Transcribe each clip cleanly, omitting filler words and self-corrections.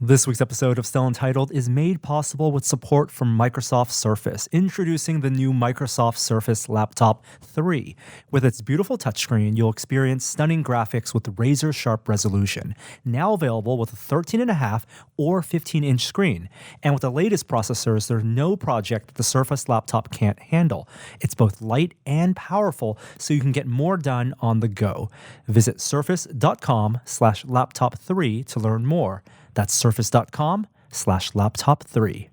This week's episode of Still Untitled is made possible with support from Microsoft Surface, introducing the new Microsoft Surface Laptop 3. With its beautiful touchscreen, you'll experience stunning graphics with razor-sharp resolution, now available with a 13.5 or 15-inch screen. And with the latest processors, there's no project that the Surface laptop can't handle. It's both light and powerful, so you can get more done on the go. Visit surface.com/laptop3 to learn more. That's surface.com/laptop3.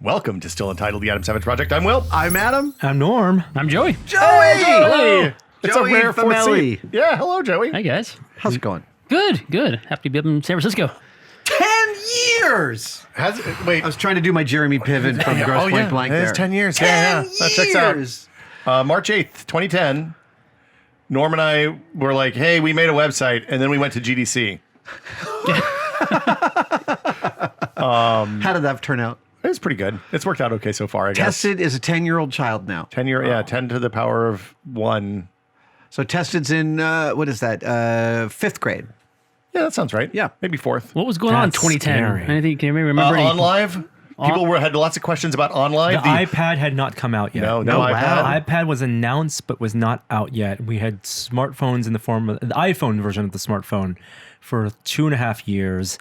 Welcome to Still Untitled, the Adam Savage Project. I'm Will. I'm Adam. I'm Norm. I'm Joey. Joey! Hey! It's Joey a rare fourth Famelli. seat. Yeah, hello, Joey. Hey, guys. How's it going? Good, good. Happy to be up in San Francisco. 10 years! Wait. I was trying to do my Jeremy Piven from Gross Point Blank there. It's 10 years. 10 yeah. That checks out. years! March 8th, 2010, Norm and I were like, hey, we made a website, and then we went to GDC. How did that turn out? It was pretty good. It's worked out okay so far, I guess. Tested is a 10-year-old child now. 10 to the power of 1. So Tested's in, what is that, 5th grade. Yeah, that sounds right. Yeah. Maybe 4th. What was going on in That's 2010? scary. Anything? Can you remember? any? OnLive? People had lots of questions about OnLive. The iPad had not come out yet. No Oh, iPad. wow. iPad was announced but was not out yet. We had smartphones in the form of the iPhone version of the smartphone for 2.5 years.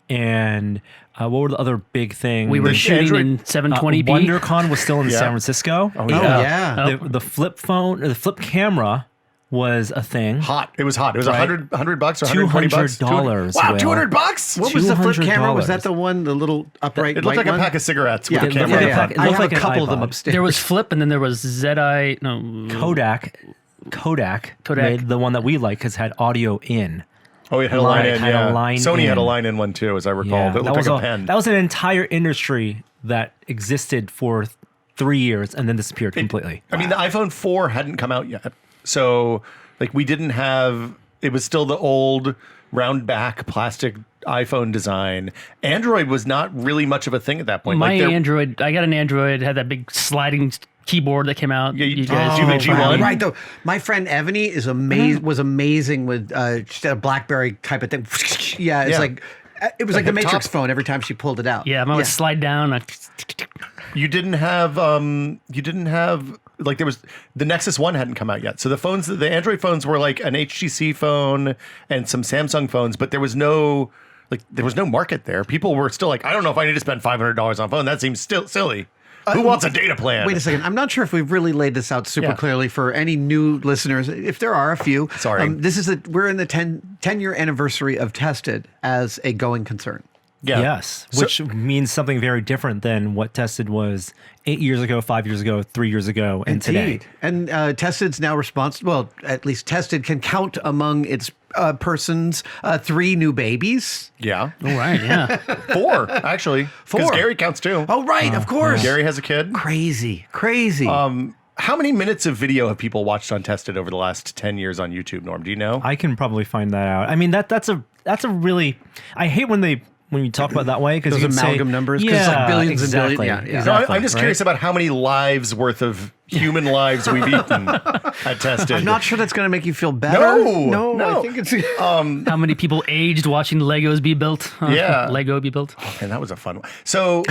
And what were the other big things? We were shooting Android- in 720p. WonderCon was still in Yeah. San Francisco. Oh, yeah. The flip phone, or the flip camera was a thing. Hot. It was hot. It was Right. $100 bucks or $120 bucks. $200, Wow, Will. $200? What was the flip camera? Was $200. that the one, the little upright It looked white like one? a pack of cigarettes with Yeah, a It camera. looked in like front. a pack- I have like a an couple of them iPod. upstairs. There was Flip, and then there was ZI. No, Kodak made the one that we like because had audio in. Oh, it had a line in, Had a yeah. line Sony had a in. line in one too, as I recall. That looked like a pen. That was an entire industry that existed for 3 years and then disappeared completely. I mean, the iPhone 4 hadn't come out yet. So, like, we didn't have, it was still the old round back plastic iPhone design. Android was not really much of a thing at that point. my like Android. I got an Android. Had that big sliding keyboard that came out. Yeah, you guys. did. You made G1? Right, though. My friend Evany is was amazing with just a BlackBerry type of thing. Yeah, it's Yeah. like, it was like Like the a Matrix top- phone every time she pulled it out. Yeah, mine would slide down. you didn't have, like, there was, the Nexus 1 hadn't come out yet. So the Android phones were like an HTC phone and some Samsung phones, but there was no market there. People were still like, I don't know if I need to spend $500 on a phone. That seems still silly. Who wants a data plan? Wait a second. I'm not sure if we've really laid this out super Yeah. clearly for any new listeners. If there are a few, Sorry. We're in the 10-year anniversary of Tested as a going concern. Yeah. Yes, which means something very different than what Tested was 8 years ago, 5 years ago, 3 years ago, and today. And Tested's now responsible. Well, at least Tested can count among its persons 3 new babies. Yeah. All right, yeah. 4, actually. Because 4. Gary counts too. Oh, right, of course. Gary has a kid. Crazy. How many minutes of video have people watched on Tested over the last 10 years on YouTube, Norm? Do you know? I can probably find that out. I mean, that's a really. I hate when you talk about it that way because Those you can amalgam say, numbers, 'cause it's like billions and exactly, billions. Yeah, yeah. No, exactly, I'm just curious about how many lives worth of human lives we've eaten at Tested. I'm not sure that's going to make you feel better. No. I think it's... How many people aged watching Legos be built? Yeah. Lego be built. And that was a fun one. So,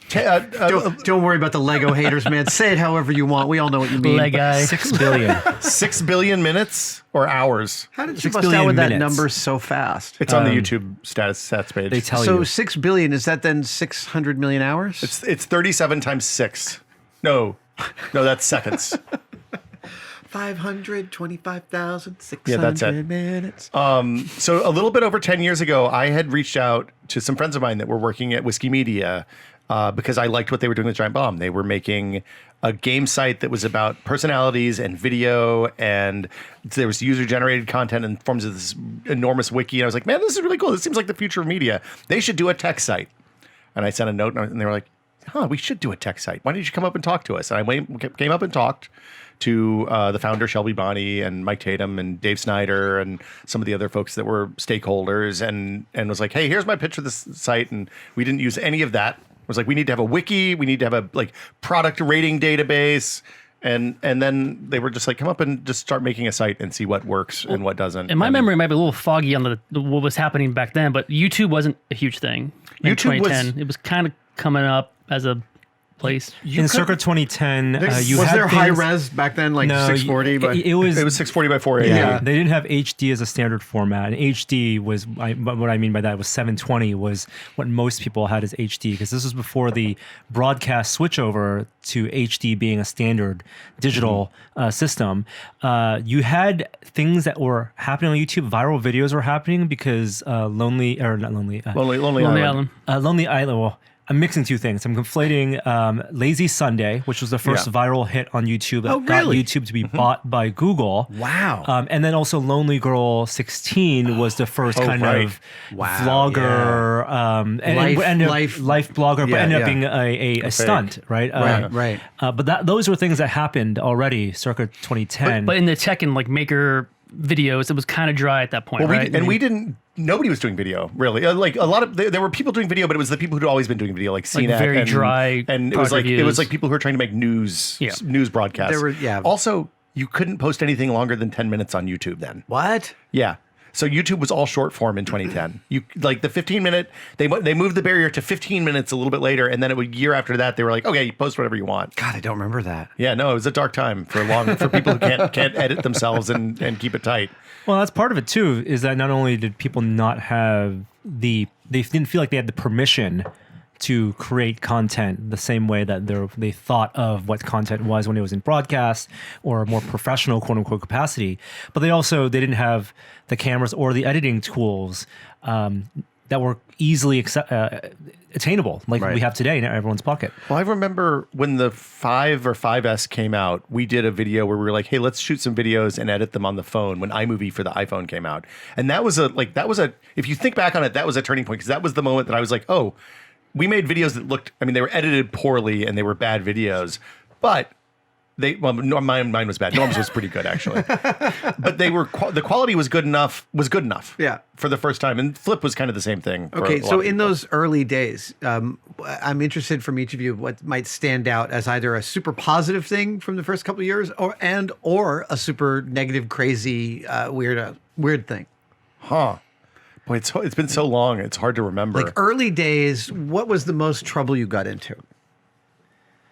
Don't worry about the Lego haters, man. Say it however you want. We all know what you mean. Lego. 6 billion. 6 billion minutes or hours? How did you 6 bust billion out with that minutes. number so fast? It's on the YouTube stats page. They tell So you. 6 billion, is that then 600 million hours? It's 37 times 6. No, that's seconds. 525,600 Yeah, that's it. minutes. So a little bit over 10 years ago, I had reached out to some friends of mine that were working at Whiskey Media because I liked what they were doing with Giant Bomb. They were making a game site that was about personalities and video, and there was user-generated content in forms of this enormous wiki. And I was like, man, this is really cool. This seems like the future of media. They should do a tech site. And I sent a note, and they were like, we should do a tech site. Why don't you come up and talk to us? And I came up and talked to the founder, Shelby Bonney, and Mike Tatum, and Dave Snyder, and some of the other folks that were stakeholders, and was like, hey, here's my pitch for this site. And we didn't use any of that. It was like, we need to have a wiki. We need to have a product rating database. And then they were just like, come up and just start making a site and see what works and what doesn't. And my memory might be a little foggy on what was happening back then, but YouTube wasn't a huge thing in YouTube was- 2010. It was kind of coming up as a place. In circa 2010, you was had there high things- res back then, like No, 640? But it was 640 by 480. Yeah, they didn't have HD as a standard format. And HD was, what I mean by that was 720 was what most people had as HD, because this was before the broadcast switchover to HD being a standard digital system. You had things that were happening on YouTube. Viral videos were happening because Lonely Lonely Lonely Island. Island. Lonely Island. Well, I'm mixing two things. I'm conflating Lazy Sunday, which was the first Yeah. viral hit on YouTube that Oh, got really? YouTube to be bought by Google. Wow. And then also Lonely Girl 16 was the first kind right. of Wow, vlogger, and ended up- life blogger, but Yeah, ended up yeah. being a stunt, right? Right. But those were things that happened already circa 2010. But in the tech and like maker videos, it was kind of dry at that point, Well, right? we didn't. Nobody was doing video really. Like a lot of there were people doing video, but it was the people who'd always been doing video, like CNET, very and, dry and it was product like reviews. people who were trying to make news broadcasts. There were- yeah. Also, you couldn't post anything longer than 10 minutes on YouTube then. what? Yeah. So YouTube was all short form in 2010. You like the 15-minute. They moved the barrier to 15 minutes a little bit later, and then a year after that, they were like, okay, you post whatever you want. God, I don't remember that. Yeah, no, it was a dark time for people who can't edit themselves and keep it tight. Well, that's part of it too, is that not only did people not have they didn't feel like they had the permission to create content the same way that they thought of what content was when it was in broadcast or a more professional quote unquote capacity, but they didn't have the cameras or the editing tools that were easily attainable like Right. we have today in everyone's pocket. Well, I remember when the 5 or 5S came out, we did a video where we were like, hey, let's shoot some videos and edit them on the phone when iMovie for the iPhone came out. And that was if you think back on it, that was a turning point, because that was the moment that I was like, oh, we made videos that they were edited poorly and they were bad videos, but mine was bad. Norm's was pretty good actually, but the quality was good enough. Yeah. For the first time, and Flip was kind of the same thing. for Okay, a lot so of in people. those early days, I'm interested from each of you what might stand out as either a super positive thing from the first couple of years, or a super negative, crazy, weird thing. Boy, it's been so long. It's hard to remember. Like early days, what was the most trouble you got into?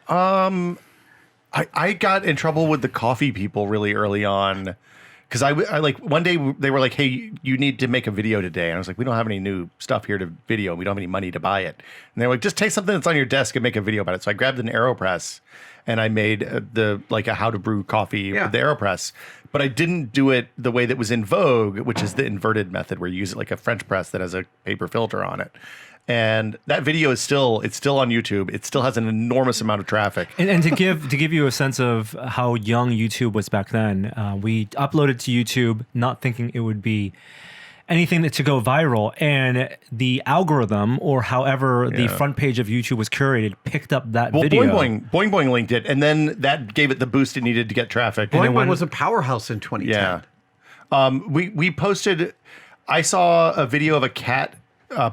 I got in trouble with the coffee people really early on, because I like one day they were like, hey, you need to make a video today. And I was like, we don't have any new stuff here to video. We don't have any money to buy it. And they're like, just take something that's on your desk and make a video about it. So I grabbed an AeroPress and I made a how to brew coffee with the AeroPress. But I didn't do it the way that was in vogue, which is the inverted method, where you use it like a French press that has a paper filter on it. And that video is still on YouTube. It still has an enormous amount of traffic. And to give you a sense of how young YouTube was back then, we uploaded to YouTube not thinking it would be anything to go viral, and the algorithm, or however the front page of YouTube was curated, picked up that video. Boing Boing linked it, and then that gave it the boost it needed to get traffic. Boing when- Boing was a powerhouse in 2010. Yeah. We posted. I saw a video of a cat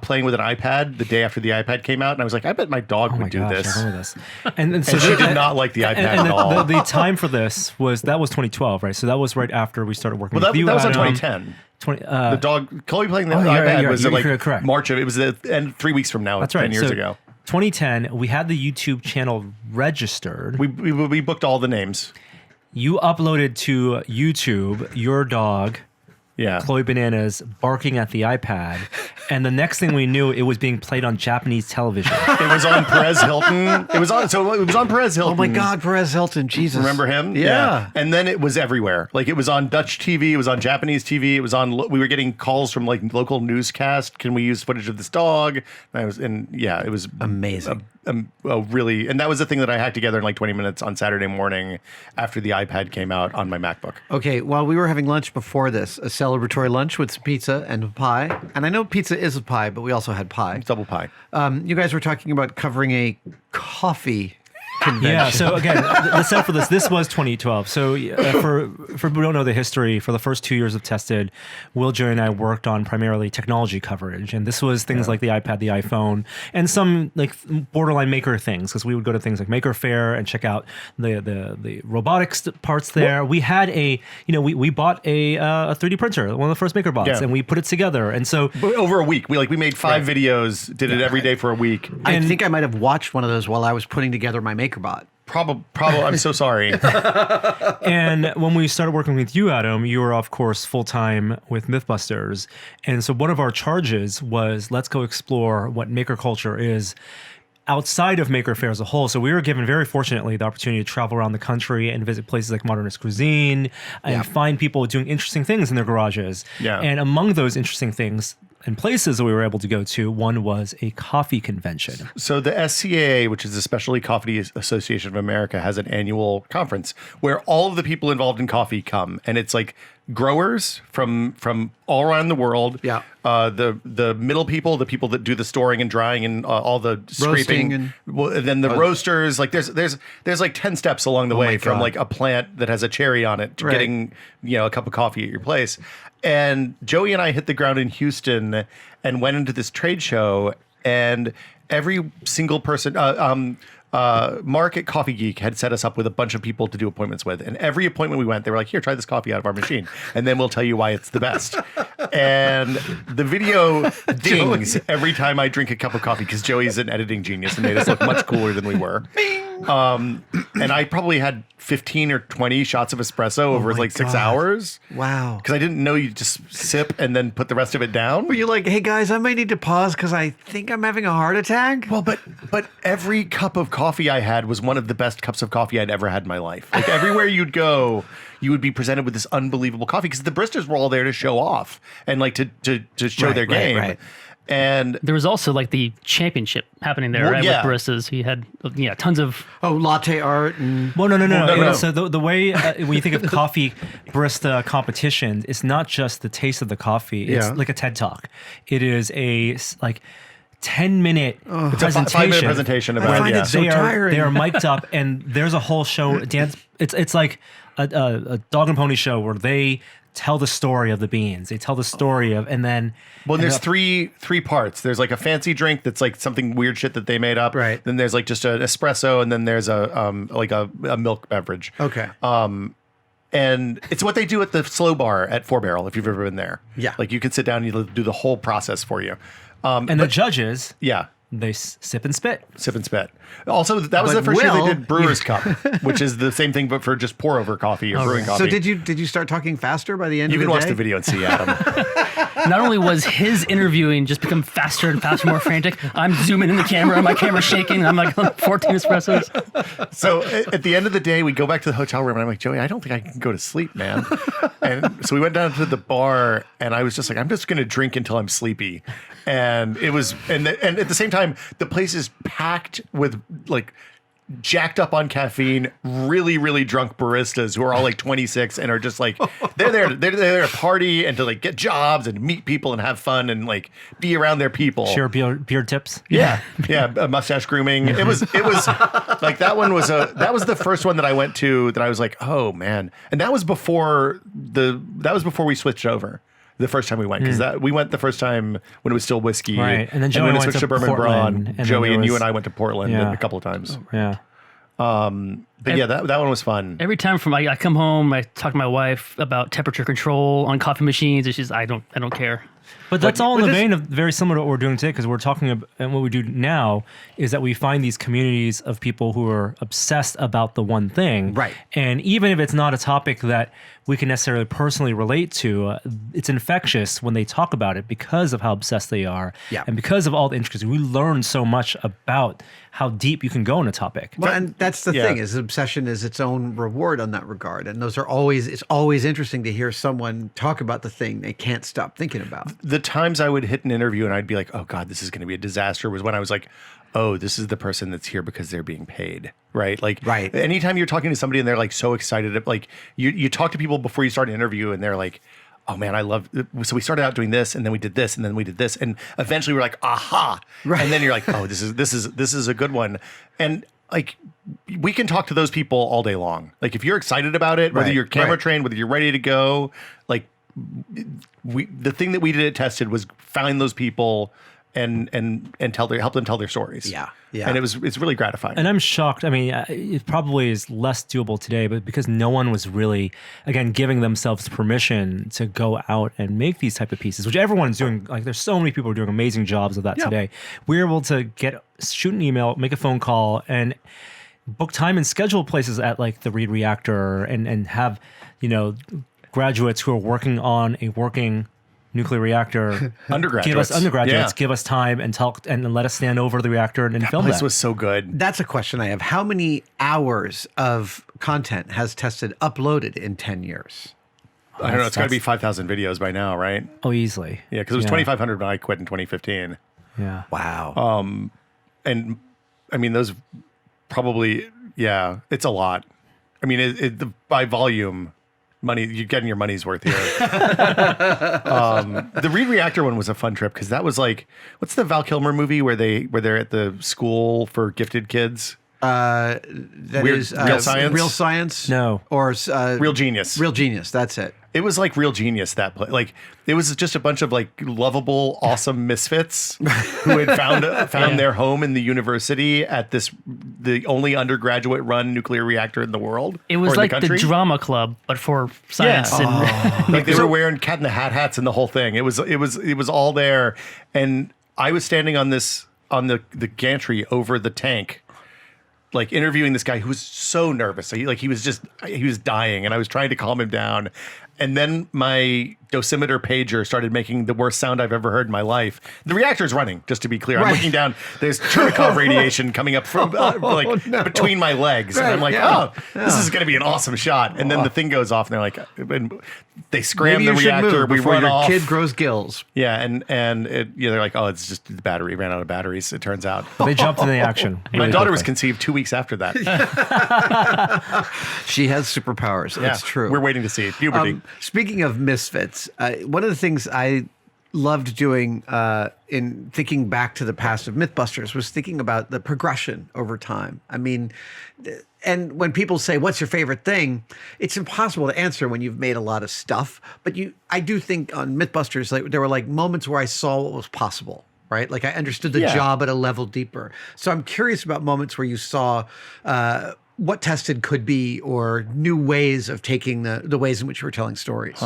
playing with an iPad the day after the iPad came out, and I was like, I bet my dog Oh my would do gosh, this. I remember this. And so And she did not like the iPad and at all. the time for this was 2012, right? So that was right after we started working. Well, with you, that was in Adam. 2010. 20, The dog, Chloe playing the Oh, iPad you're was right, like you're correct. March of it was and 3 weeks from now. that's right. 10 years So ago. 2010, we had the YouTube channel registered. We booked all the names. You uploaded to YouTube your dog, Yeah. Chloe Bananas, barking at the iPad, and the next thing we knew, it was being played on Japanese television. It was on Perez Hilton. It was on Perez Hilton. Oh my God, Perez Hilton, Jesus! Remember him? Yeah. And then it was everywhere. Like, it was on Dutch TV. It was on Japanese TV. It was on. We were getting calls from like local newscast. Can we use footage of this dog? It was Amazing. Really, and that was the thing that I hacked together in like 20 minutes on Saturday morning after the iPad came out on my MacBook. Okay, while we were having lunch before this, a celebratory lunch with some pizza and a pie, and I know pizza is a pie, but we also had pie. Double pie. You guys were talking about covering a coffee convention. Yeah. So again, the setup for this was 2012. So for people who don't know the history, for the first 2 years of Tested, Will, Joey, and I worked on primarily technology coverage, and this was things like the iPad, the iPhone, and some like borderline maker things, because we would go to things like Maker Faire and check out the robotics parts there. We had we bought a 3D printer, one of the first Maker bots, Yeah. and we put it together, and so. But over a week, we made 5 videos, did it every day for a week. I think I might have watched one of those while I was putting together my MakerBot. Probably. I'm so sorry. And when we started working with you, Adam, you were, of course, full-time with Mythbusters. And so one of our charges was, let's go explore what maker culture is outside of Maker Faire as a whole. So we were given, very fortunately, the opportunity to travel around the country and visit places like Modernist Cuisine and find people doing interesting things in their garages. Yeah. And among those interesting things and places that we were able to go to, one was a coffee convention. So the SCAA, which is the Specialty Coffee Association of America, has an annual conference where all of the people involved in coffee come, and it's like growers from all around the world. Yeah. The middle people, the people that do the storing and drying and all the scraping, and then the roasters. Like there's like 10 steps along the way my from God. like a plant that has a cherry on it to Right. getting a cup of coffee at your place. And Joey and I hit the ground in Houston and went into this trade show, and every single person, Mark at Coffee Geek had set us up with a bunch of people to do appointments with. And every appointment we went, they were like, here, try this coffee out of our machine, and then we'll tell you why it's the best. And the video dings every time I drink a cup of coffee, because Joey's an editing genius and made us look much cooler than we were. And I probably had 15 or 20 shots of espresso over my like 6 God. hours. Wow. Because I didn't know you just sip and then put the rest of it down. Were you like, hey guys, I might need to pause because I think I'm having a heart attack? Well, but every cup of coffee I had was one of the best cups of coffee I'd ever had in my life. Like everywhere you'd go, you would be presented with this unbelievable coffee, because the baristas were all there to show off and like to show Right, their right, game. right. And There was also like the championship happening there, Well, right? yeah. With baristas. He had tons of. Oh, latte art and Well, no. no. So the way when you think of coffee barista competition, it's not just the taste of the coffee. It's Yeah. like a TED Talk. It is a 10-minute it's a presentation. 5-minute presentation I about find it so they are tiring. they are mic'd up, and there's a whole show dance. It's like a dog and pony show where they tell the story of the beans. They tell the story of, and then there's three parts. There's like a fancy drink that's like something weird shit that they made up. Right. Then there's like just an espresso, and then there's a milk beverage. okay. And it's what they do at the Slow Bar at Four Barrel, if you've ever been there. Yeah. Like you can sit down and you do the whole process for you. and the judges Yeah. they sip and spit. Sip and spit. Also, that was But the first year Will- they did Brewer's Cup, which is the same thing, but for just pour over coffee or brewing coffee. So did you start talking faster by the end You of can the watch day? the video and see Adam. Not only was his interviewing just become faster and faster, more frantic. I'm zooming in the camera, my camera's shaking. I'm like 14 espressos. So at the end of the day, we go back to the hotel room, and I'm like, Joey, I don't think I can go to sleep, man. And so we went down to the bar, and I was just like, I'm just going to drink until I'm sleepy. And it was, and at the same time, the place is packed with like jacked up on caffeine, really, really drunk baristas who are all like 26 and are just like, they're there to party and to like get jobs and meet people and have fun and like be around their people. Share beard tips. Yeah, mustache grooming. It was like that was the first one that I went to that I was like, oh man, and that was before we switched over. The first time we went, because we went the first time when it was still whiskey, Right. And then Joey when it went switched to to bourbon Portland, brawn. and then Joey there and you was- and I went to Portland Yeah. a couple of times. Yeah. But yeah, that one was fun. Every time I come home, I talk to my wife about temperature control on coffee machines, and she's I don't care. But that's all in but the this- vein of very similar to what we're doing today, because we're talking about, and what we do now is that we find these communities of people who are obsessed about the one thing. Right. And even if it's not a topic that we can necessarily personally relate to, it's infectious when they talk about it because of how obsessed they are. Yeah. And because of all the intricacies. We learn so much about how deep you can go in a topic. Well, and that's the Yeah. thing is obsession is its own reward on that regard. And it's always interesting to hear someone talk about the thing they can't stop thinking about. The times I would hit an interview and I'd be like, oh God, this is going to be a disaster, was when I was like, oh, this is the person that's here because they're being paid, right? Like, Right. anytime you're talking to somebody and they're like so excited, like you talk to people before you start an interview and they're like, oh man, I love, so we started out doing this and then we did this and then we did this. And eventually we're like, aha. Right. And then you're like, oh, this is a good one. And like we can talk to those people all day long. Like if you're excited about it, whether Right, you're camera right. trained, whether you're ready to go, like the thing that we did at Tested was find those people and help them tell their stories. Yeah, yeah. And it's really gratifying. And I'm shocked. I mean, it probably is less doable today, but because no one was really, again, giving themselves permission to go out and make these type of pieces, which everyone's doing. Like, there's so many people who are doing amazing jobs of that today. We're able to shoot an email, make a phone call, and book time and schedule places at like the Reed Reactor and have, graduates who are working on a working nuclear reactor Undergraduates. give us time and talk and let us stand over the reactor and film This that. was so good. That's a question I have. How many hours of content has Tested uploaded in 10 years? I don't know. It's got to be 5,000 videos by now, right? Oh, easily. Yeah, because it was 2,500 when I quit in 2015. Yeah. Wow. And I mean, those probably, it's a lot. I mean, by volume, money, you're getting your money's worth here. The Reed Reactor one was a fun trip because that was like, what's the Val Kilmer movie where they're at the school for gifted kids? That Weird- is Real Science? Real Science? No. Or Real Genius. Real Genius. That's it. It was like Real Genius, that play. Like it was just a bunch of like lovable, awesome misfits who had found their home in the university at the only undergraduate run nuclear reactor in the world. It was or in like the the country. drama club, but for science. Yeah. And Like they were wearing Cat in the Hat hats and the whole thing. It was all there. And I was standing on the gantry over the tank, like interviewing this guy who was so nervous. He was dying, and I was trying to calm him down. And then my dosimeter pager started making the worst sound I've ever heard in my life. The reactor's running, just to be clear. I'm Right. looking down. There's Chernikov radiation coming up from between my legs. And I'm like, this is going to be an awesome shot. And then the thing goes off, and they're like, they scram Maybe the you should reactor. move We before run your off. kid grows gills. Yeah, and they're like, oh, it's just the battery ran out of batteries. It turns out. They jumped into the action. My really daughter was quickly. conceived 2 weeks after that. She has superpowers. Yeah, It's true. We're waiting to see puberty. Speaking of misfits, one of the things I loved doing in thinking back to the past of Mythbusters was thinking about the progression over time. I mean, and when people say, "What's your favorite thing?" it's impossible to answer when you've made a lot of stuff. But I do think on Mythbusters, like there were like moments where I saw what was possible. Right, like I understood the job at a level deeper. So I'm curious about moments where you saw what Tested could be, or new ways of taking the ways in which you were telling stories.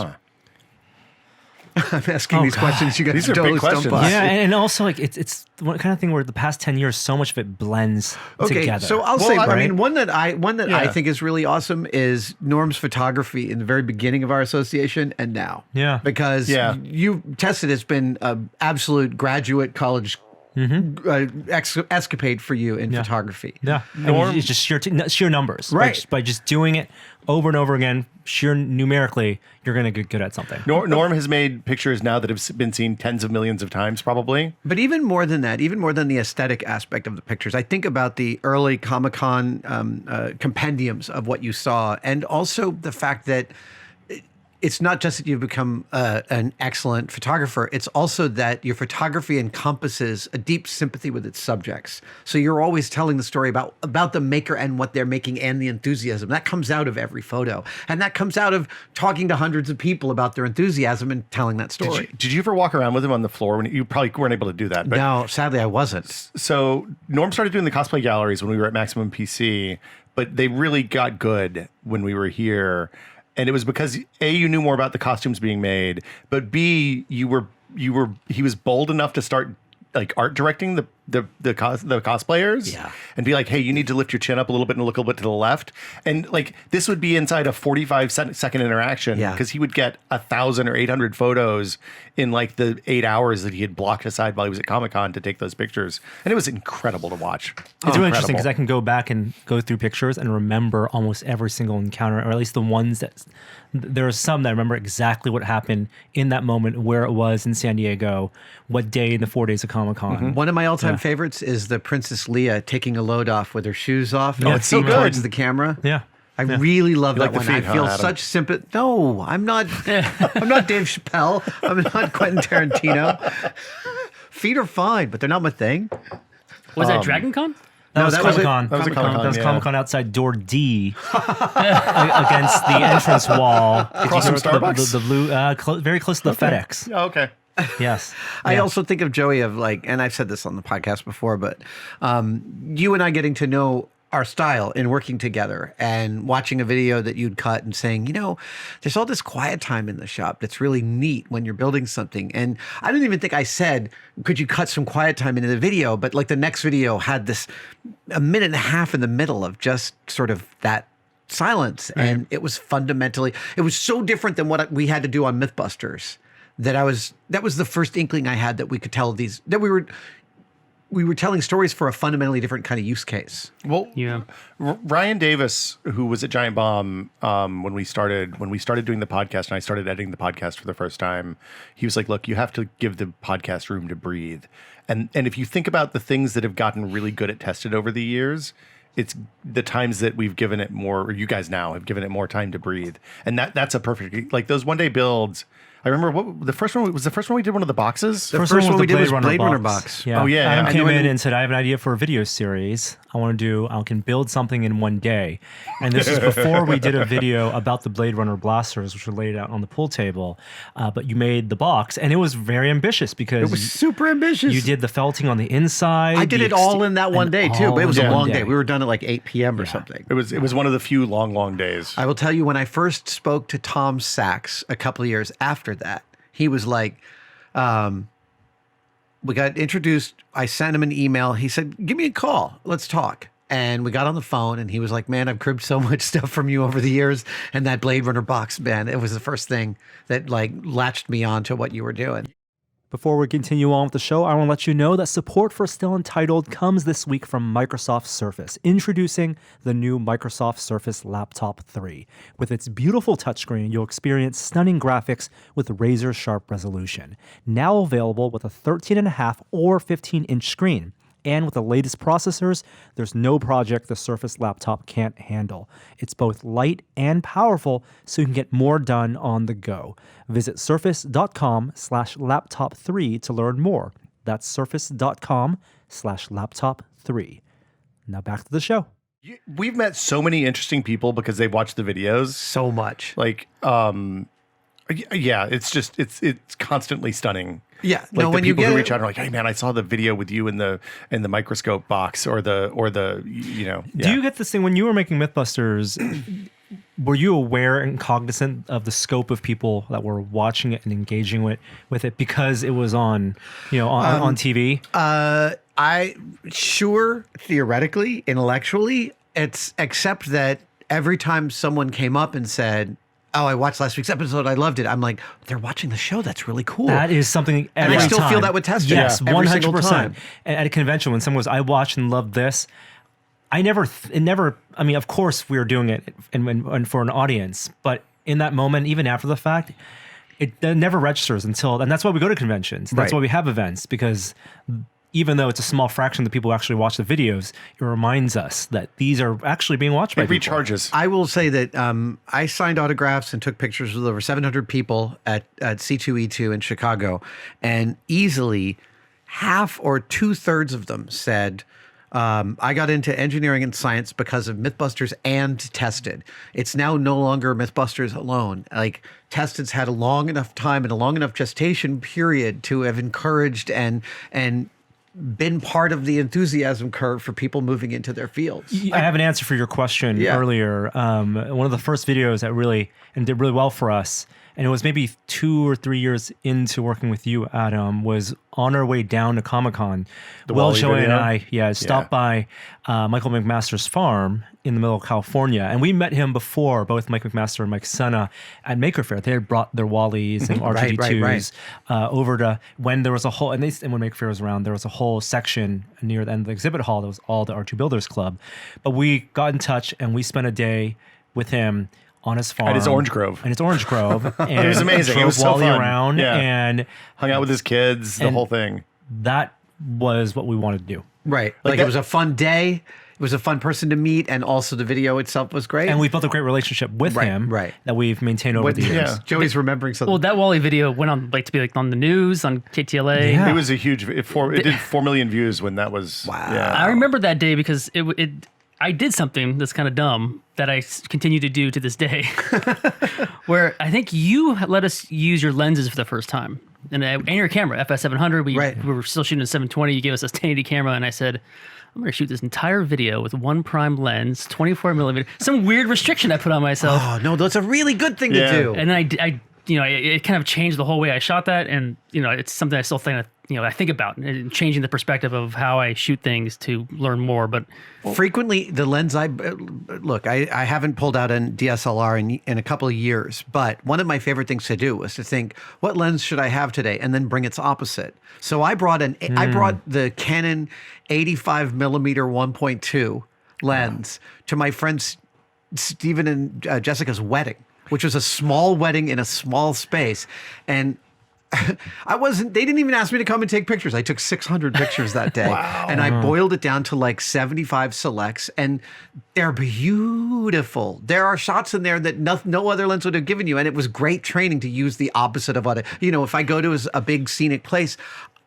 I'm asking these questions. You guys These are totally big questions. stumped us. Yeah, and also like it's the one kind of thing where the past 10 years, so much of it blends together. So I'll Well, say, I- I mean, one that I Yeah. think is really awesome is Norm's photography in the very beginning of our association and now. Yeah. Because Yeah. you Tested has been an absolute graduate college escapade for you in photography. yeah, and it's just sheer numbers. Right. By just doing it over and over again, sheer numerically, you're going to get good at something. Norm has made pictures now that have been seen tens of millions of times, probably. But even more than that, even more than the aesthetic aspect of the pictures, I think about the early Comic-Con compendiums of what you saw, and also the fact that it's not just that you've become an excellent photographer, it's also that your photography encompasses a deep sympathy with its subjects. So you're always telling the story about the maker and what they're making and the enthusiasm. That comes out of every photo. And that comes out of talking to hundreds of people about their enthusiasm and telling that story. Did you ever walk around with him on the floor? When you probably weren't able to do that. But No, sadly, I wasn't. So Norm started doing the cosplay galleries when we were at Maximum PC, but they really got good when we were here. And it was because A, you knew more about the costumes being made, but B, he was bold enough to start like art directing the cosplayers, and be like, hey, you need to lift your chin up a little bit and look a little bit to the left, and like this would be inside a 45-second interaction, because he would get 1,000 or 800 photos in like the 8 hours that he had blocked aside while he was at Comic-Con to take those pictures, and it was incredible to watch. It's really interesting because I can go back and go through pictures and remember almost every single encounter, or at least the ones that there are some that I remember exactly what happened in that moment, where it was in San Diego, what day in the 4 days of Comic-Con. One of my all-time favorites is the Princess Leia taking a load off with her shoes off. Yeah, and it's so feet good. towards the camera. Yeah. I really love that like the one. feet, I feel huh, Adam? such sympathy. No, I'm not. I'm not Dave Chappelle. I'm not Quentin Tarantino. Feet are fine, but they're not my thing. was that Dragon Con? That was that was Comic-Con. That was a Comic-Con, That was yeah. Comic-Con outside door D against the entrance wall. Across from Starbucks? The blue, very close to the FedEx. Oh, okay. Yes. I Yeah. also think of Joey of like, and I've said this on the podcast before, but you and I getting to know our style in working together and watching a video that you'd cut and saying, there's all this quiet time in the shop that's really neat when you're building something. And I don't even think I said, could you cut some quiet time into the video? But like the next video had this a minute and a half in the middle of just sort of that silence. And it was it was so different than what we had to do on Mythbusters that was the first inkling I had that we could tell that we were telling stories for a fundamentally different kind of use case. Well, Yeah. Ryan Davis, who was at Giant Bomb when we started doing the podcast, and I started editing the podcast for the first time, he was like, "Look, you have to give the podcast room to breathe." And if you think about the things that have gotten really good at Tested over the years, it's the times that we've given it more, or you guys now have given it more time to breathe, and that's a perfect, like those one day builds. I remember the first one we did one of the boxes. The first one we did was Blade Runner box. Yeah. Oh, yeah, Adam yeah. came And in when- and said, "I have an idea for a video series. I can build something in one day." And this is before we did a video about the Blade Runner blasters, which were laid out on the pool table. But you made the box, and it was very ambitious because It was super ambitious. you did the felting on the inside. I did it all in that one day too, but it was a in long one day. We were done at like 8 p.m. or something. It was one of the few long days. I will tell you, when I first spoke to Tom Sachs a couple of years after that, he was like, we got introduced. I sent him an email. He said, "Give me a call. Let's talk." And we got on the phone, and he was like, "Man, I've cribbed so much stuff from you over the years." And that Blade Runner box, man, it was the first thing that like latched me on to what you were doing. Before we continue on with the show, I want to let you know that support for Still Entitled comes this week from Microsoft Surface, introducing the new Microsoft Surface Laptop 3. With its beautiful touchscreen, you'll experience stunning graphics with razor-sharp resolution. Now available with a 13.5 or 15-inch screen. And with the latest processors, there's no project the Surface laptop can't handle. It's both light and powerful, so you can get more done on the go. Visit surface.com/laptop3 to learn more. That's surface.com/laptop3. Now back to the show. We've met so many interesting people because they've watched the videos. So much. Like, yeah, it's constantly stunning. Yeah. Like No, the when you people get who reach out and are like, "Hey man, I saw the video with you in the microscope box or the yeah. Do you get this thing when you were making Mythbusters? Were you aware and cognizant of the scope of people that were watching it and engaging with it because it was on TV? I sure, theoretically, intellectually, it's except that every time someone came up and said, "Oh, I watched last week's episode, I loved it," I'm like, "They're watching the show. That's really cool." That is something every I still time. feel that with Tested. Yes, Yeah. Every single 100%. time. At a convention, when someone goes, "I watched and loved this," I never. I mean, of course, we were doing it and for an audience, but in that moment, even after the fact, it never registers until, and that's why we go to conventions. That's Right. why we have events, because even though it's a small fraction of the people who actually watch the videos, it reminds us that these are actually being watched by It people. recharges. I will say that I signed autographs and took pictures with over 700 people at C2E2 in Chicago, and easily half or 2/3 of them said, I got into engineering and science because of Mythbusters and Tested. It's now no longer Mythbusters alone. Like, Tested's had a long enough time and a long enough gestation period to have encouraged and been part of the enthusiasm curve for people moving into their fields. I have an answer for your question Yeah. earlier. One of the first videos that really did really well for us, and it was maybe 2 or 3 years into working with you, Adam, was on our way down to Comic-Con. Will, Wall-E Joey, and video? I stopped by Michael McMaster's farm in the middle of California. And we met him before, both Mike McMaster and Mike Senna, at Maker Faire. They had brought their Wallies and R2D2s over to, when there was a whole, and when Maker Faire was around, there was a whole section near the end of the exhibit hall that was all the R2 Builders Club. But we got in touch and we spent a day with him on his farm. At his orange grove. And It was amazing. It Drove was so Wally fun. around Yeah. and Hung out with his kids, the And- whole thing. that was what we wanted to do. Right. Like Like that- it was a fun day. It was a fun person to meet, and also the video itself was great. And we built a great relationship with him that we've maintained over the years. Yeah. Joey's remembering something. Well, that Wally video went on to be on the news on KTLA. Yeah. It was a huge. It did 4 million views when that was. Wow. Yeah. I remember that day because I did something that's kind of dumb that I continue to do to this day, where I think you let us use your lenses for the first time and your camera, FS700. We were still shooting a 720. You gave us a 1080 camera, and I said, I'm going to shoot this entire video with 1 prime lens, 24 millimeter. Some weird restriction I put on myself. Oh no, that's a really good thing to do. And then I it kind of changed the whole way I shot that, and it's something I still think I think about, and changing the perspective of how I shoot things to learn more. But frequently, the lens I haven't pulled out a DSLR in a couple of years, but one of my favorite things to do was to think, what lens should I have today, and then bring its opposite. So I brought the Canon 85 millimeter 1.2 lens to my friends Stephen and Jessica's wedding, which was a small wedding in a small space. And they didn't even ask me to come and take pictures. I took 600 pictures that day. Wow. And I boiled it down to like 75 selects, and they're beautiful. There are shots in there that no other lens would have given you. And it was great training to use the opposite of what if I go to a big scenic place,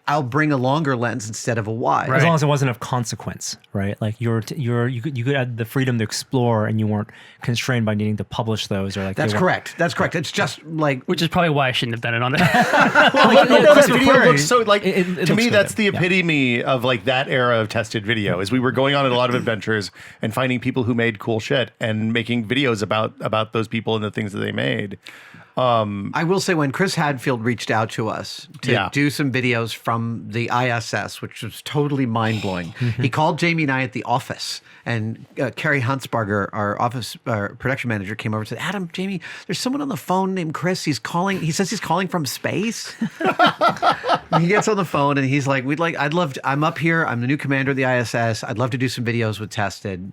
I'll bring a longer lens instead of a wide. As long as it wasn't of consequence, right? Like you could have the freedom to explore, and you weren't constrained by needing to publish those or like. That's correct. That's correct. It's just like, which is probably why I shouldn't have done it on it. That video looks so like it to me. looks That's good. the epitome of like that era of tested video. Is we were going on a lot of adventures and finding people who made cool shit and making videos about those people and the things that they made. I will say, when Chris Hadfield reached out to us to do some videos from the ISS, which was totally mind blowing, he called Jamie and I at the office, and Carrie Huntsbarger, our production manager, came over and said, Adam, Jamie, there's someone on the phone named Chris. He says he's calling from space. He gets on the phone and he's like, I'm up here. I'm the new commander of the ISS. I'd love to do some videos with Tested,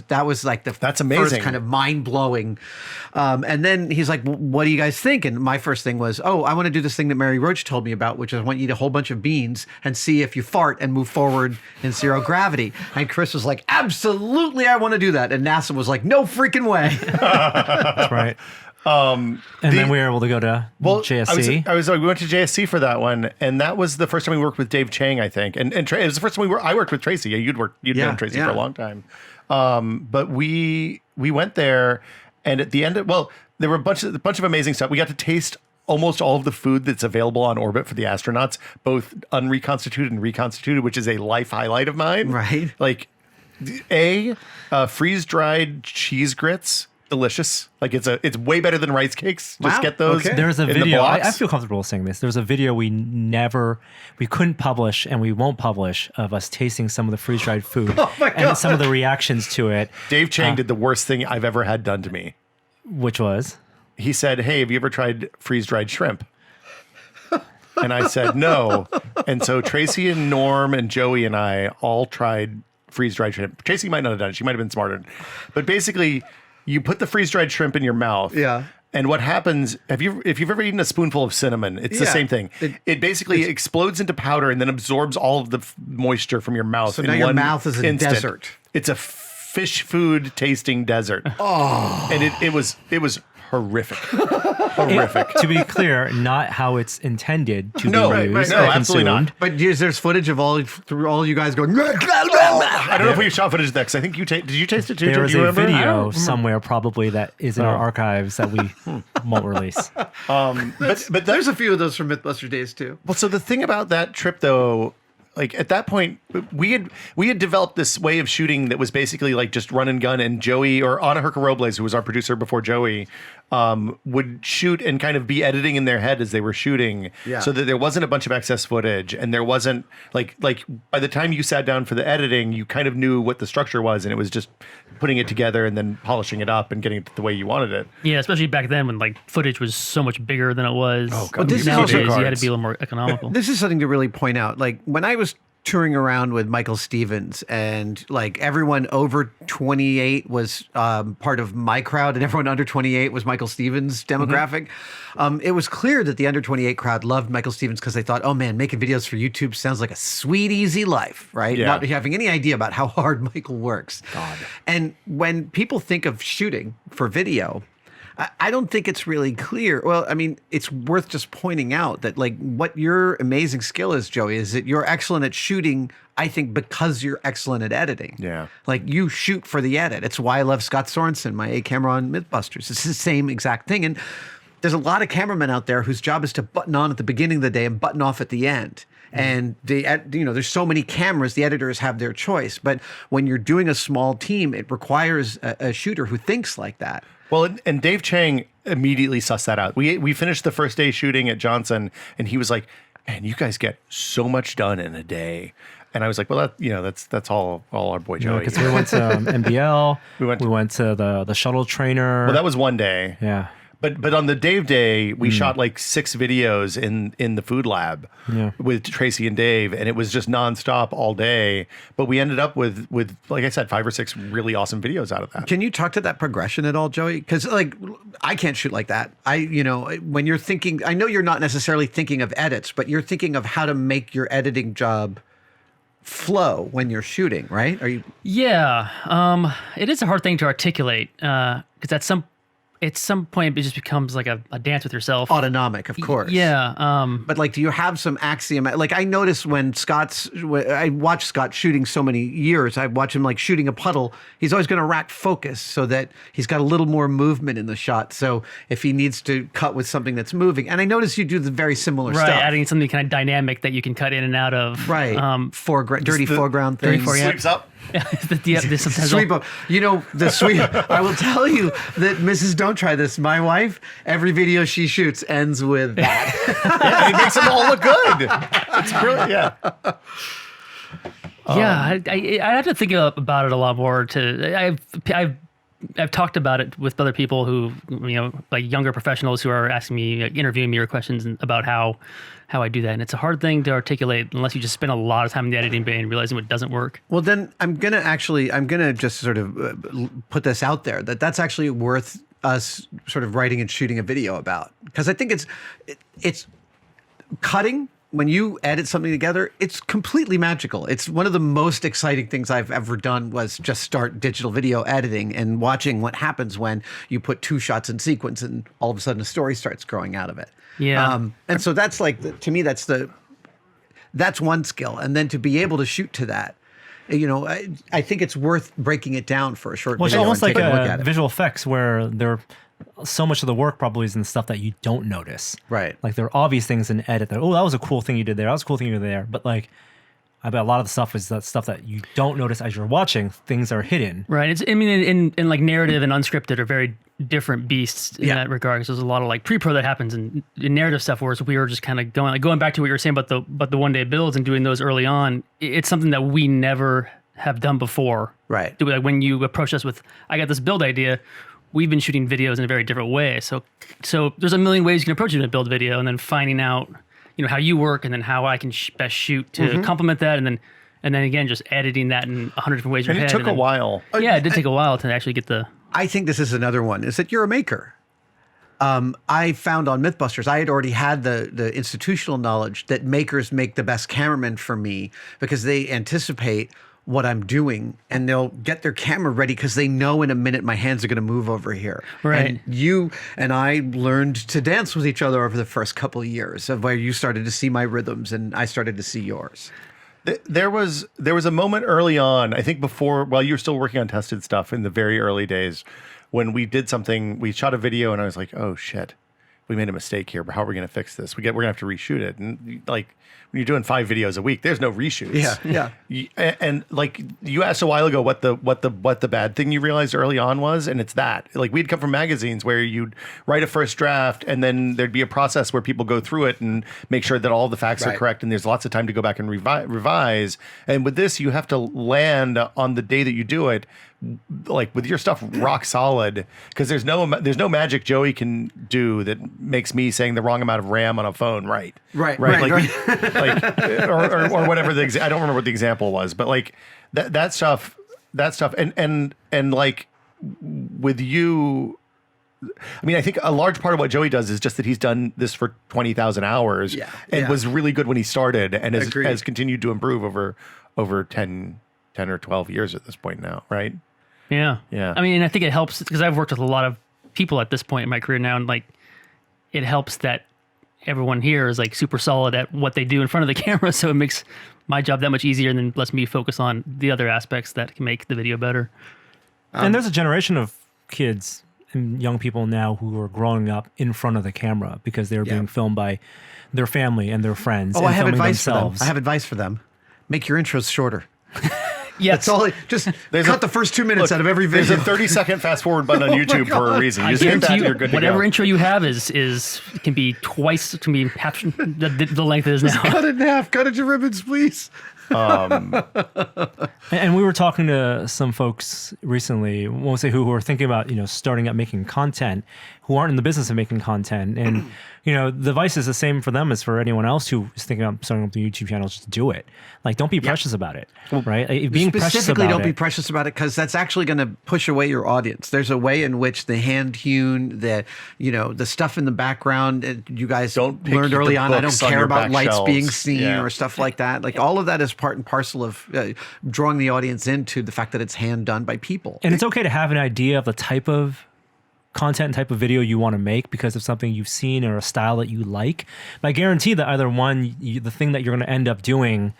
that was like That's first amazing. kind of mind blowing. And then he's like, what do you guys think? And my first thing was, I want to do this thing that Mary Roach told me about, which is I want you to eat a whole bunch of beans and see if you fart and move forward in zero gravity. And Chris was like, absolutely, I want to do that. And NASA was like, no freaking way. That's right. And then we were able to go to JSC. We went to JSC for that one, and that was the first time we worked with Dave Chang, I think. And it was the first time I worked with Tracy. You'd known Tracy for a long time. But we went there, and at the end there were a bunch of amazing stuff. We got to taste almost all of the food that's available on orbit for the astronauts, both unreconstituted and reconstituted, which is a life highlight of mine. Right. Like freeze-dried cheese grits. Delicious. Like it's way better than rice cakes. Just Wow. get those. Okay. There's a in the video. blocks. I feel comfortable saying this. There's a video we couldn't publish, and we won't publish, of us tasting some of the freeze dried food and some of the reactions to it, Dave Chang did the worst thing I've ever had done to me. which was He said, "Hey, have you ever tried freeze-dried shrimp?" And I said, "No." And so Tracy and Norm and Joey and I all tried freeze-dried shrimp. Tracy might not have done it. She might have been smarter. But basically, you put the freeze-dried shrimp in your mouth. Yeah. And what happens, if you've ever eaten a spoonful of cinnamon, it's the same thing. It basically explodes into powder and then absorbs all of the moisture from your mouth. So in now your one mouth is a instant. desert. It's a fish food tasting desert. Oh. And it was horrific. Horrific. to be clear, not how it's intended to No, be right, used no, or absolutely consumed. not. But there's footage of all you guys going. I don't know if we shot footage of that because I think did you taste it too? There Do is you a remember? video somewhere probably that is in our archives that we won't release. But There's a few of those from Mythbusters days too. Well, so the thing about that trip, though, like at that point, we had developed this way of shooting that was basically like just run and gun. And Joey, or Ana Herca Robles, who was our producer before Joey, would shoot and kind of be editing in their head as they were shooting, so that there wasn't a bunch of excess footage, and there wasn't like by the time you sat down for the editing, you kind of knew what the structure was, and it was just putting it together and then polishing it up and getting it the way you wanted it. Yeah, especially back then when like footage was so much bigger than it was. Oh, God. But this is nowadays, also you had to be a little more economical. This is something to really point out. Like when I was touring around with Michael Stevens, and like everyone over 28 was part of my crowd, and everyone under 28 was Michael Stevens' demographic. It was clear that the under 28 crowd loved Michael Stevens because they thought, oh man, making videos for YouTube sounds like a sweet, easy life, right? Yeah. Not having any idea about how hard Michael works. God. And when people think of shooting for video, I don't think it's really clear. Well, I mean, it's worth just pointing out that like what your amazing skill is, Joey, is that you're excellent at shooting, I think, because you're excellent at editing. Yeah. Like you shoot for the edit. It's why I love Scott Sorensen, my A camera on Mythbusters. It's the same exact thing. And there's a lot of cameramen out there whose job is to button on at the beginning of the day and button off at the end. And there's so many cameras, the editors have their choice. But when you're doing a small team, it requires a shooter who thinks like that. Well, and Dave Chang immediately sussed that out. We finished the first day shooting at Johnson, and he was like, "Man, you guys get so much done in a day." And I was like, "Well, that's all our boy Joey." Because we went to MBL, We we went went to- to the shuttle trainer. Well, that was one day. yeah. But on the Dave day, we shot like 6 videos in the food lab with Tracy and Dave, and it was just nonstop all day. But we ended up with like I said, 5 or 6 really awesome videos out of that. Can you talk to that progression at all, Joey? Because like I can't shoot like that. When you're thinking, I know you're not necessarily thinking of edits, but you're thinking of how to make your editing job flow when you're shooting, right? Are you? Yeah, it is a hard thing to articulate because at some point it just becomes like a dance with yourself. Autonomic, of course. Yeah. But like, do you have some axiom? Like, I notice when I watch Scott shooting so many years, I watch him like shooting a puddle. He's always going to rack focus so that he's got a little more movement in the shot. So if he needs to cut with something that's moving, and I notice you do the very similar Right, stuff. adding something kind of dynamic that you can cut in and out of. Right. Dirty foreground dirty things. foreground. Sweeps up. Sometimes Sweep up. The sweep. I will tell you that Mrs. Don't Try This, my wife, every video she shoots ends with that. Yeah, it makes them all look good. It's brilliant. Yeah. Yeah, I have to think about it a lot more. I've talked about it with other people who, like younger professionals who are asking me, interviewing me or questions about how I do that. And it's a hard thing to articulate unless you just spend a lot of time in the editing bay and realizing what doesn't work. Well, then I'm going to just sort of put this out there that's actually worth us sort of writing and shooting a video about. Because I think it's cutting. When you edit something together, it's completely magical. It's one of the most exciting things I've ever done was just start digital video editing and watching what happens when you put 2 shots in sequence and all of a sudden a story starts growing out of it. Yeah. And so that's like, to me, that's one skill. And then to be able to shoot to that, I think it's worth breaking it down for a short Well, it's video almost and like taking a look at it. visual effects where so much of the work probably is in stuff that you don't notice. Right. Like there are obvious things in edit that, oh, that was a cool thing you did there. That was a cool thing you did there. But like, I bet a lot of the stuff is that stuff that you don't notice as you're watching. Things are hidden. Right. In like narrative and unscripted are very different beasts in that regard. Because there's a lot of like pre-pro that happens in narrative stuff, whereas we were just kind of going back to what you were saying about the one-day builds and doing those early on. It's something that we never have done before. Right. Like when you approach us with, I got this build idea. We've been shooting videos in a very different way. So there's a million ways you can approach it in a build video, and then finding out, how you work, and then how I can best shoot to complement that, and then again just editing that in 100 different ways. In And your it head, took a while. Yeah, it did take a while to actually get the. I think this is another one, is that you're a maker. I found on Mythbusters, I had already had the institutional knowledge that makers make the best cameramen for me because they anticipate what I'm doing and they'll get their camera ready because they know in a minute my hands are going to move over here. Right. And you and I learned to dance with each other over the first couple of years of where you started to see my rhythms and I started to see yours. There was a moment early on, I think while you were still working on tested stuff in the very early days, when we did something, we shot a video and I was like, oh shit, we made a mistake here, but how are we going to fix this? We're going to have to reshoot it. And like, when you're doing 5 videos a week, there's no reshoots. Yeah. And like you asked a while ago what the bad thing you realized early on was, and it's that. Like we'd come from magazines where you'd write a first draft and then there'd be a process where people go through it and make sure that all the facts are correct and there's lots of time to go back and revise. And with this, you have to land on the day that you do it like with your stuff rock solid, because there's no magic Joey can do that makes me saying the wrong amount of RAM on a phone right. Right. Like or whatever I don't remember what the example was, but like that stuff and like with you, I mean, I think a large part of what Joey does is just that he's done this for 20,000 hours and was really good when he started and has continued to improve over 10 or 12 years at this point now, right? Yeah. Yeah. I mean, I think it helps because I've worked with a lot of people at this point in my career now, and like it helps that everyone here is like super solid at what they do in front of the camera, so it makes my job that much easier and then lets me focus on the other aspects that can make the video better. And there's a generation of kids and young people now who are growing up in front of the camera because they're being filmed by their family and their friends. Oh, and I have filming advice themselves. for them. I have advice for them. Make your intros shorter. Yes. That's all. Just cut the first 2 minutes out of every There's video. a 30-second fast forward button on YouTube for a reason. You I just hit guarantee that, you, you're good to whatever go. intro you have is can be twice, can be half the length it is now. Cut it in half. Cut it to ribbons, please. And we were talking to some folks recently, won't say who are thinking about, starting up making content, who aren't in the business of making content. And, the advice is the same for them as for anyone else who is thinking about starting up the YouTube channel. Just do it. Like, don't be precious about it, right? Like, being precious Specifically, about don't be it. precious about it because that's actually going to push away your audience. There's a way in which the hand hewn, the stuff in the background. You guys Don't pick learned early the on. I don't books on care your about back lights shelves. being seen Yeah. or stuff like that. Like all of that is part and parcel of drawing the audience into the fact that it's hand done by people. And it's okay to have an idea of the type of content and type of video you want to make because of something you've seen or a style that you like. But I guarantee that either one, the thing that you're going to end up doing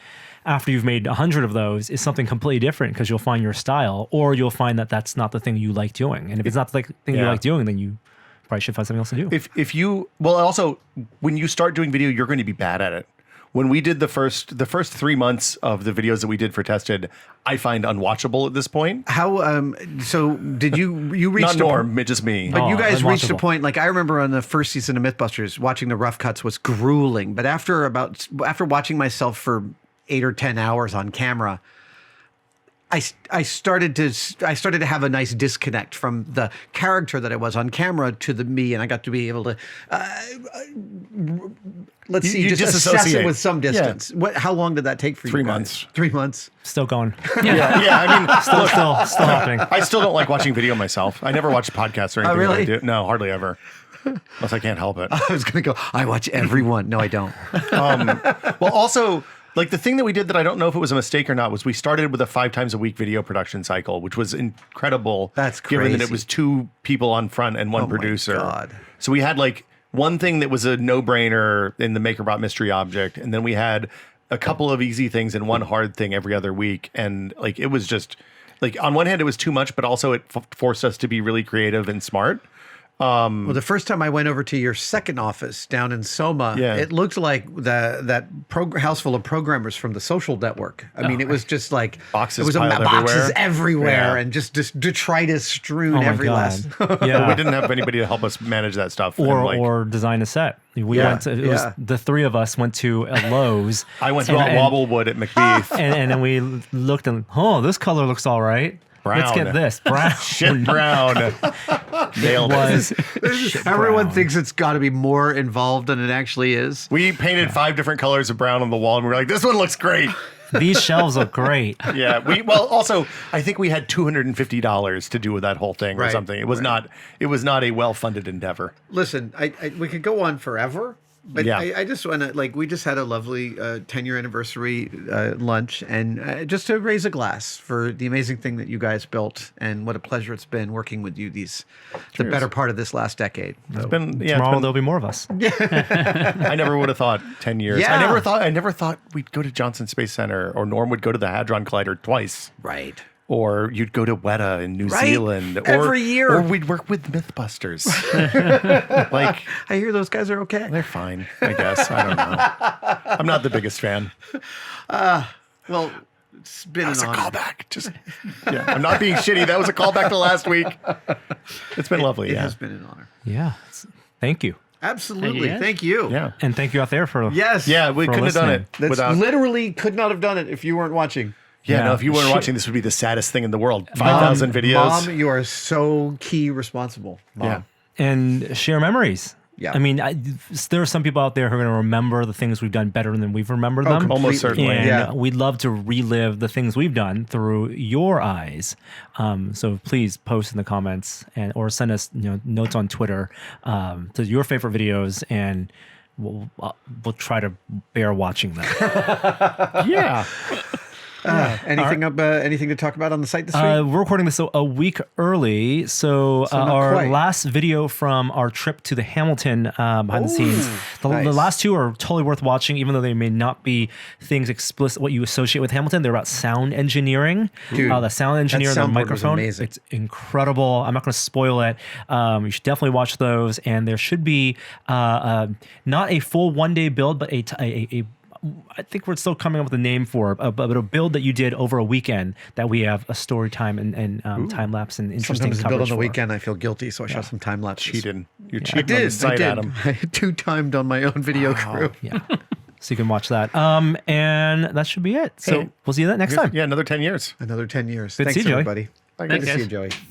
after you've made 100 of those is something completely different because you'll find your style, or you'll find that that's not the thing you like doing. And if it's not the thing you like doing, then you probably should find something else to do. If you also when you start doing video, you're going to be bad at it. When we did the first 3 months of the videos that we did for Tested, I find unwatchable at this point. How? So did you reached Not a Norm, just me. But you guys reached a unwatchable. point, like I remember on the first season of Mythbusters, watching the rough cuts was grueling. But after watching myself for 8 or 10 hours on camera, I started to have a nice disconnect from the character that I was on camera to the me, and I got to be able to You just assess disassociate. it with some distance. How long did that take for you? 3 guys? months. 3 months. Still going. Yeah, I mean, Still happening. I still don't like watching video myself. I never watch podcasts or anything. really? That I do. No, hardly ever. Unless I can't help it. I was gonna go. I watch everyone. No, I don't. Well, also, like the thing that we did that I don't know if it was a mistake or not was we started with a 5 times a week video production cycle, which was incredible. That's given that crazy. it was 2 people on front and 1 Oh my producer. God. So we had like one thing that was a no-brainer in the MakerBot mystery object, and then we had a couple of easy things and 1 hard thing every other week, and like it was just like on one hand it was too much, but also it forced us to be really creative and smart. Well, the first time I went over to your second office down in Soma, it looked like that house full of programmers from the Social Network. I mean, it was just like Boxes It was piled boxes everywhere. everywhere, and just detritus strewn Oh my every God. last. Yeah. We didn't have anybody to help us manage that stuff. and, like, or design a set. We went to, it was the 3 of us went to a Lowe's. I went to Wobblewood at McBeath. and then we looked and, this color looks all right. Let's Brown. get this. Brown. Shit brown. Nailed was it. Everyone thinks it's got to be more involved than it actually is. We painted 5 different colors of brown on the wall, and we were like, "This one looks great." These shelves look great. Yeah. Also, I think we had $250 to do with that whole thing or Right, something. It was not a well-funded endeavor. Listen, we could go on forever. But Yeah. I just want to, we just had a lovely 10-year anniversary lunch, and just to raise a glass for the amazing thing that you guys built, and what a pleasure it's been working with you the better part of this last decade. So, It's been Tomorrow there'll be more of us. I never would have thought 10 years. Yeah. I never thought we'd go to Johnson Space Center, or Norm would go to the Hadron Collider twice. right. Or you'd go to Weta in New Right. Zealand. Every year. Or we'd work with Mythbusters. Like, I hear those guys are okay. they're fine, I guess. I don't know. I'm not the biggest fan. Well, it's been That was an a honor. callback. I'm not being shitty. That was a callback to last week. It's been lovely. It Yeah. has been an honor. Yeah. Thank you. Absolutely. Yeah. Thank you. Yeah. And thank you out there for Yes. Yeah, we For couldn't have done listening. it That's without. literally could not have done it if you weren't watching. Yeah, Yeah. no, if you weren't Shit. watching, this would be the saddest thing in the world. 5,000 videos. Mom, you are so key responsible. Mom. Yeah. And share memories. Yeah. I mean, there are some people out there who are going to remember the things we've done better than we've remembered them. Almost certainly. And Yeah. we'd love to relive the things we've done through your eyes. So please post in the comments or send us notes on Twitter to your favorite videos, and we'll try to bear watching them. Yeah. Anything to talk about on the site this week? We're recording this a week early, so not our quite. last video from our trip to the Hamilton behind the scenes. The nice. last two are totally worth watching, even though they may not be things explicit what you associate with Hamilton. They're about sound engineering. Dude, The sound engineer and the soundboard was microphone. amazing. It's incredible. I'm not going to spoil it. You should definitely watch those. And there should be not a full 1-day build, but I think we're still coming up with a name for it, but a build that you did over a weekend that we have a story time and time lapse and interesting Sometimes I build on coverage the for. weekend. I feel guilty, so I shot some time lapses. Cheated. You I cheated on did. the site, Adam. I two-timed on my own video crew. Yeah. So you can watch that. And that should be it. So Hey. we'll see you next time. Yeah, another 10 years. Another 10 years. Good to Thanks, see you, Joey. everybody. Bye, Good guys. to see you, guys. Joey.